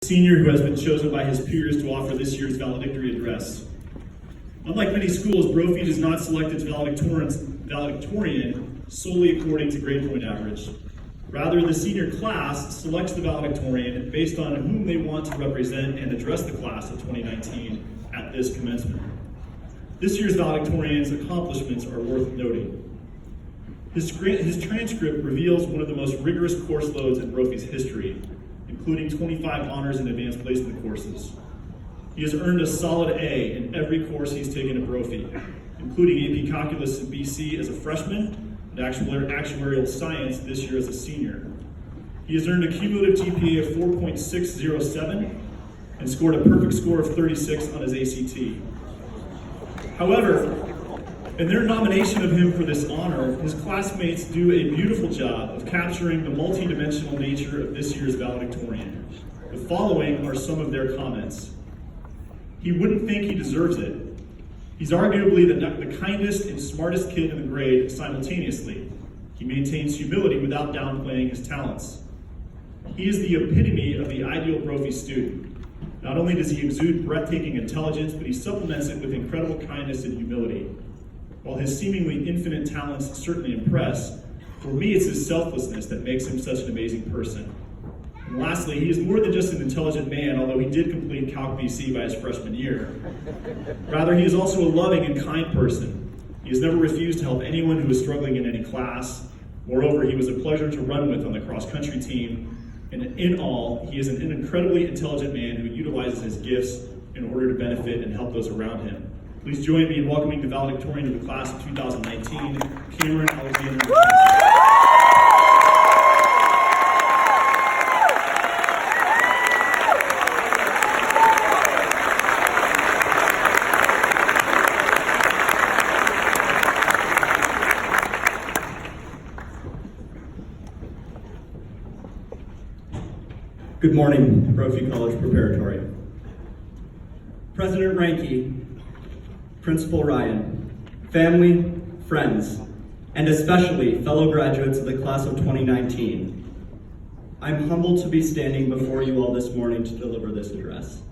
Senior who has been chosen by his peers to offer this year's valedictory address. Unlike many schools, Brophy does not select its valedictorian solely according to grade point average. Rather, the senior class selects the valedictorian based on whom they want to represent and address the class of 2019 at this commencement. This year's valedictorian's accomplishments are worth noting. His transcript reveals one of the most rigorous course loads in Brophy's history, including 25 honors and advanced placement courses. He has earned a solid A in every course he's taken at Brophy, including AP Calculus in BC as a freshman and Actuarial Science this year as a senior. He has earned a cumulative GPA of 4.607 and scored a perfect score of 36 on his ACT. However, in their nomination of him for this honor, his classmates do a beautiful job of capturing the multidimensional nature of this year's valedictorian. The following are some of their comments. He wouldn't think he deserves it. He's arguably the kindest and smartest kid in the grade simultaneously. He maintains humility without downplaying his talents. He is the epitome of the ideal Brophy student. Not only does he exude breathtaking intelligence, but he supplements it with incredible kindness and humility. While his seemingly infinite talents certainly impress, for me it's his selflessness that makes him such an amazing person. And lastly, he is more than just an intelligent man, although he did complete Calc BC by his freshman year. Rather, he is also a loving and kind person. He has never refused to help anyone who is struggling in any class. Moreover, he was a pleasure to run with on the cross-country team. And in all, he is an incredibly intelligent man who utilizes his gifts in order to benefit and help those around him. Please join me in welcoming the valedictorian of the class of 2019, Cameron Alexander. Good morning, Brophy College Preparatory. President Ranke, Principal Ryan, family, friends, and especially fellow graduates of the class of 2019, I'm humbled to be standing before you all this morning to deliver this address.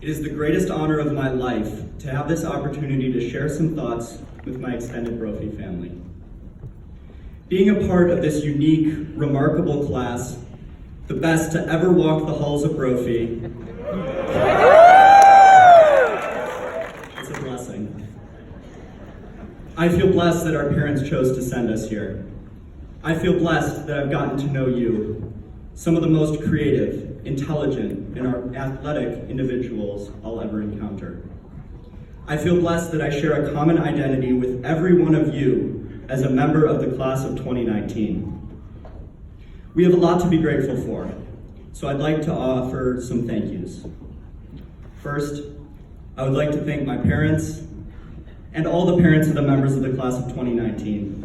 It is the greatest honor of my life to have this opportunity to share some thoughts with my extended Brophy family. Being a part of this unique, remarkable class, the best to ever walk the halls of Brophy, it's a blessing. I feel blessed that our parents chose to send us here. I feel blessed that I've gotten to know you, some of the most creative, intelligent, and athletic individuals I'll ever encounter. I feel blessed that I share a common identity with every one of you as a member of the class of 2019. We have a lot to be grateful for, so I'd like to offer some thank yous. First, I would like to thank my parents and all the parents of the members of the class of 2019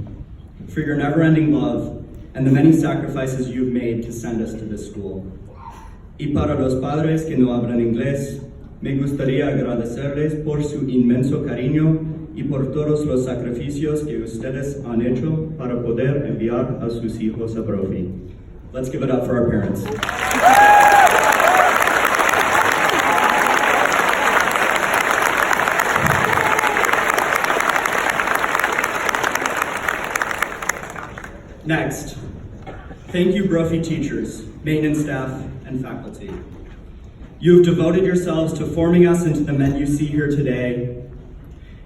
for your never-ending love and the many sacrifices you've made to send us to this school. Y para los padres que no hablan inglés, me gustaría agradecerles por su inmenso cariño y por todos los sacrificios que ustedes han hecho para poder enviar a sus hijos a Brophy. Let's give it up for our parents. Next, thank you Brophy teachers, maintenance staff, and faculty. You have devoted yourselves to forming us into the men you see here today,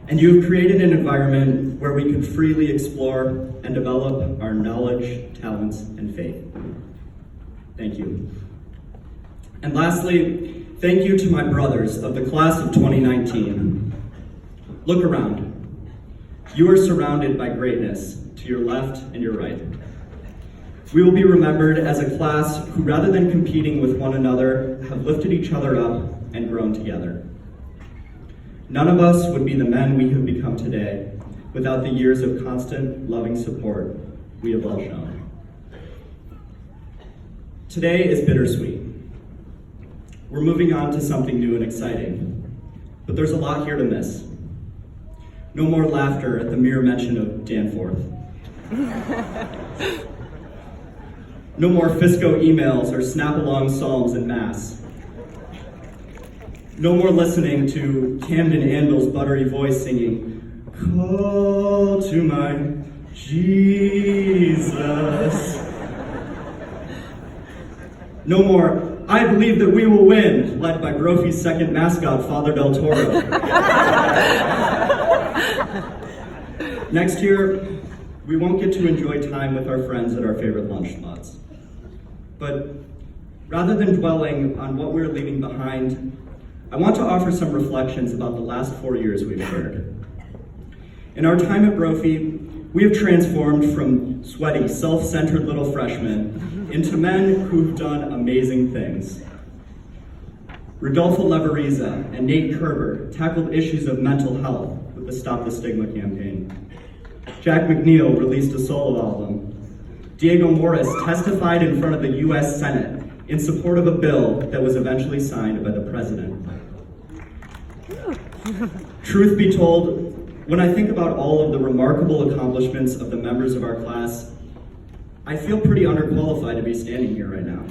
and you have created an environment where we can freely explore and develop our knowledge, talents, and faith. Thank you. And lastly, thank you to my brothers of the class of 2019. Look around. You are surrounded by greatness to your left and your right. We will be remembered as a class who, rather than competing with one another, have lifted each other up and grown together. None of us would be the men we have become today without the years of constant, loving support we have all shown. Today is bittersweet. We're moving on to something new and exciting, but there's a lot here to miss. No more laughter at the mere mention of Danforth. No more Fisco emails or snap-along psalms en masse. No more listening to Camden Anvil's buttery voice singing, "Call to my Jesus." No more, "I believe that we will win," led by Brophy's second mascot, Father Del Toro. Next year, we won't get to enjoy time with our friends at our favorite lunch spots. But rather than dwelling on what we're leaving behind, I want to offer some reflections about the last 4 years we've shared. In our time at Brophy, we have transformed from sweaty, self-centered little freshmen into men who've done amazing things. Rodolfo Leveriza and Nate Kerber tackled issues of mental health with the Stop the Stigma campaign. Jack McNeil released a solo album. Diego Morris testified in front of the US Senate in support of a bill that was eventually signed by the president. Truth be told, when I think about all of the remarkable accomplishments of the members of our class, I feel pretty underqualified to be standing here right now.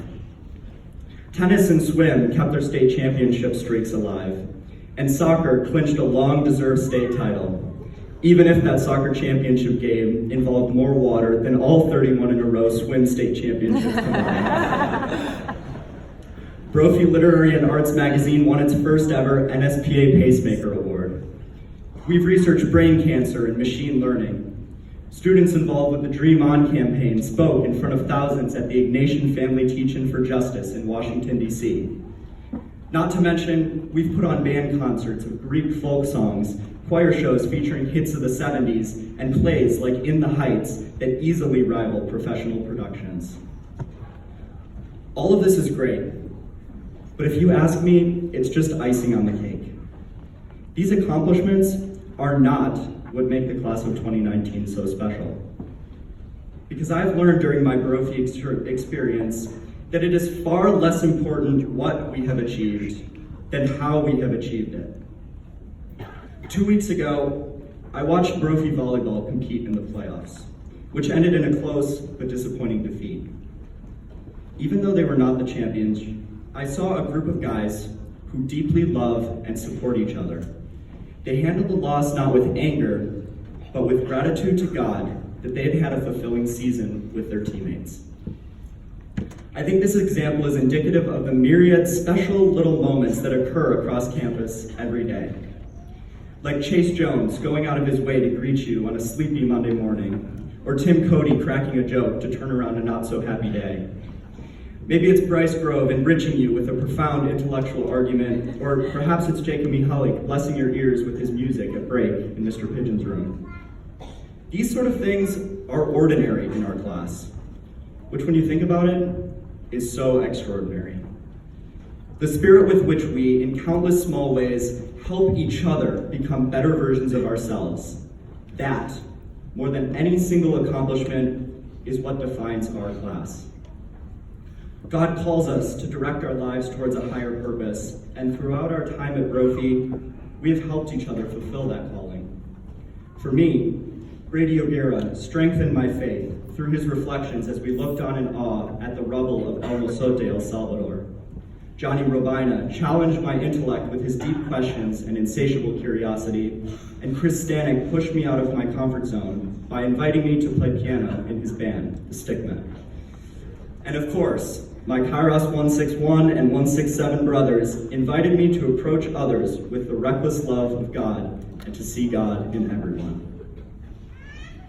Tennis and swim kept their state championship streaks alive, and soccer clinched a long-deserved state title, even if that soccer championship game involved more water than all 31 in a row swim state championships combined. Brophy Literary and Arts magazine won its first ever NSPA Pacemaker Award. We've researched brain cancer and machine learning. Students involved with the Dream On campaign spoke in front of thousands at the Ignatian Family Teach-In for Justice in Washington, D.C. Not to mention, we've put on band concerts of Greek folk songs, choir shows featuring hits of the 70s, and plays like In the Heights that easily rival professional productions. All of this is great, but if you ask me, it's just icing on the cake. These accomplishments are not what make the class of 2019 so special. Because I've learned during my Brophy experience that it is far less important what we have achieved than how we have achieved it. 2 weeks ago, I watched Brophy volleyball compete in the playoffs, which ended in a close but disappointing defeat. Even though they were not the champions, I saw a group of guys who deeply love and support each other. They handled the loss not with anger, but with gratitude to God that they had had a fulfilling season with their teammates. I think this example is indicative of the myriad special little moments that occur across campus every day. Like Chase Jones going out of his way to greet you on a sleepy Monday morning, or Tim Cody cracking a joke to turn around a not-so-happy day. Maybe it's Bryce Grove enriching you with a profound intellectual argument, or perhaps it's Jacob Mihalik blessing your ears with his music at break in Mr. Pigeon's room. These sort of things are ordinary in our class, which when you think about it, is so extraordinary. The spirit with which we, in countless small ways, help each other become better versions of ourselves, that, more than any single accomplishment, is what defines our class. God calls us to direct our lives towards a higher purpose, and throughout our time at Brophy, we have helped each other fulfill that calling. For me, Brady O'Gara strengthened my faith through his reflections as we looked on in awe at the rubble of El Mozote, El Salvador. Johnny Robina challenged my intellect with his deep questions and insatiable curiosity, and Chris Stanek pushed me out of my comfort zone by inviting me to play piano in his band, The Stickmen. And of course, my Kairos 161 and 167 brothers invited me to approach others with the reckless love of God and to see God in everyone.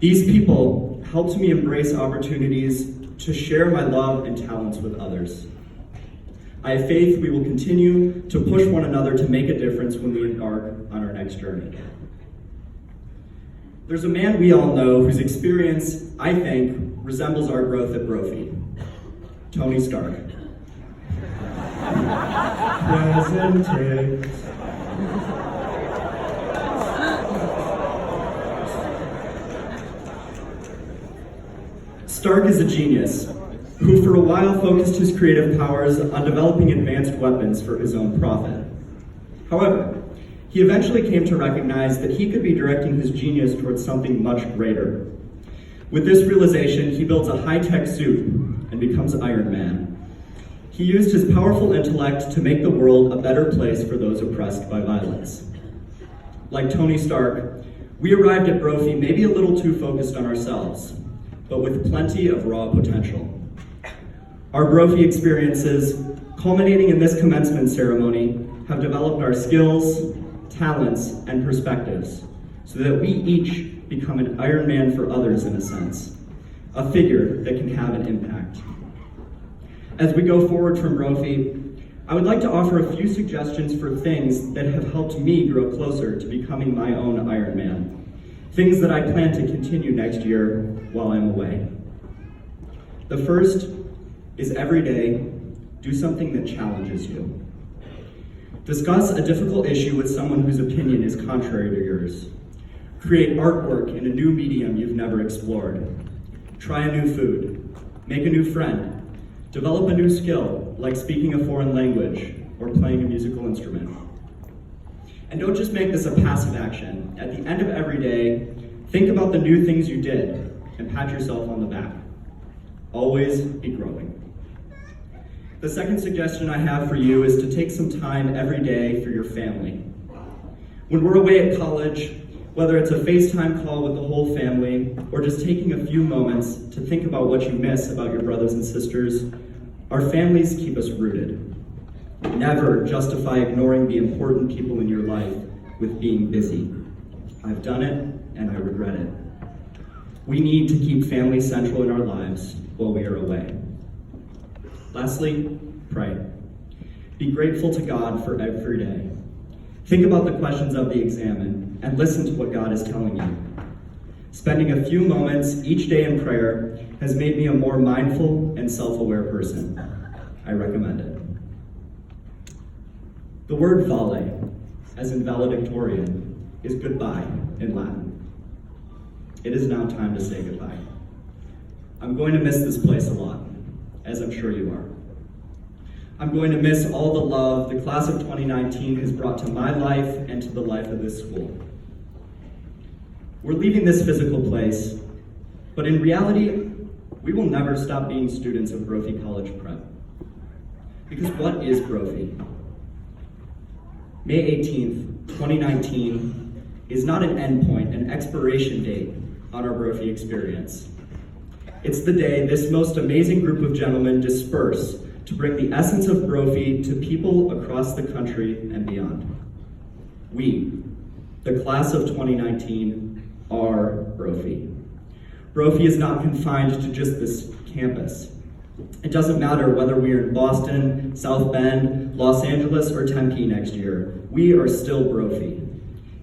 These people helped me embrace opportunities to share my love and talents with others. I have faith we will continue to push one another to make a difference when we embark on our next journey. There's a man we all know whose experience, I think, resembles our growth at Brophy. Tony Stark. Present. Stark is a genius who for a while focused his creative powers on developing advanced weapons for his own profit. However, he eventually came to recognize that he could be directing his genius towards something much greater. With this realization, he builds a high-tech suit and becomes Iron Man. He used his powerful intellect to make the world a better place for those oppressed by violence. Like Tony Stark, we arrived at Brophy maybe a little too focused on ourselves, but with plenty of raw potential. Our Brophy experiences, culminating in this commencement ceremony, have developed our skills, talents, and perspectives, so that we each become an Iron Man for others in a sense, a figure that can have an impact. As we go forward from Brophy, I would like to offer a few suggestions for things that have helped me grow closer to becoming my own Iron Man, things that I plan to continue next year while I'm away. The first is every day, do something that challenges you. Discuss a difficult issue with someone whose opinion is contrary to yours. Create artwork in a new medium you've never explored. Try a new food. Make a new friend. Develop a new skill, like speaking a foreign language or playing a musical instrument. And don't just make this a passive action. At the end of every day, think about the new things you did and pat yourself on the back. Always be growing. The second suggestion I have for you is to take some time every day for your family. When we're away at college, whether it's a FaceTime call with the whole family or just taking a few moments to think about what you miss about your brothers and sisters, our families keep us rooted. Never justify ignoring the important people in your life with being busy. I've done it and I regret it. We need to keep family central in our lives while we are away. Lastly, pray. Be grateful to God for every day. Think about the questions of the examen and listen to what God is telling you. Spending a few moments each day in prayer has made me a more mindful and self-aware person. I recommend it. The word vale, as in valedictorian, is goodbye in Latin. It is now time to say goodbye. I'm going to miss this place a lot, as I'm sure you are. I'm going to miss all the love the class of 2019 has brought to my life and to the life of this school. We're leaving this physical place, but in reality, we will never stop being students of Brophy College Prep. Because what is Brophy? May 18th, 2019 is not an endpoint, an expiration date on our Brophy experience. It's the day this most amazing group of gentlemen disperse to bring the essence of Brophy to people across the country and beyond. We, the class of 2019, are Brophy. Brophy is not confined to just this campus. It doesn't matter whether we are in Boston, South Bend, Los Angeles, or Tempe next year, we are still Brophy.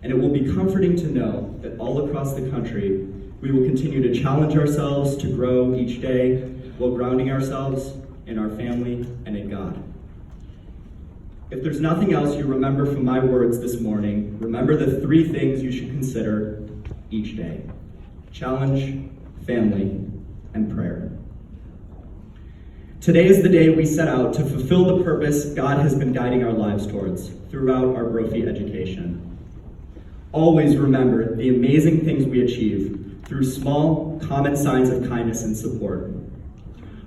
And it will be comforting to know that all across the country, we will continue to challenge ourselves to grow each day while grounding ourselves in our family and in God. If there's nothing else you remember from my words this morning, remember the 3 things you should consider each day: challenge, family, and prayer. Today is the day we set out to fulfill the purpose God has been guiding our lives towards throughout our Brophy education. Always remember the amazing things we achieve through small, common signs of kindness and support.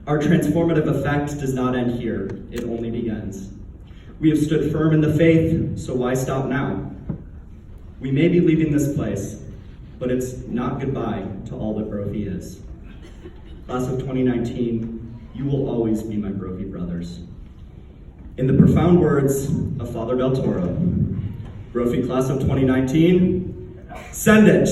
Our transformative effect does not end here, it only begins. We have stood firm in the faith, so why stop now? We may be leaving this place, but it's not goodbye to all that Brophy is. Class of 2019, you will always be my Brophy brothers. In the profound words of Father Del Toro, Brophy class of 2019, send it!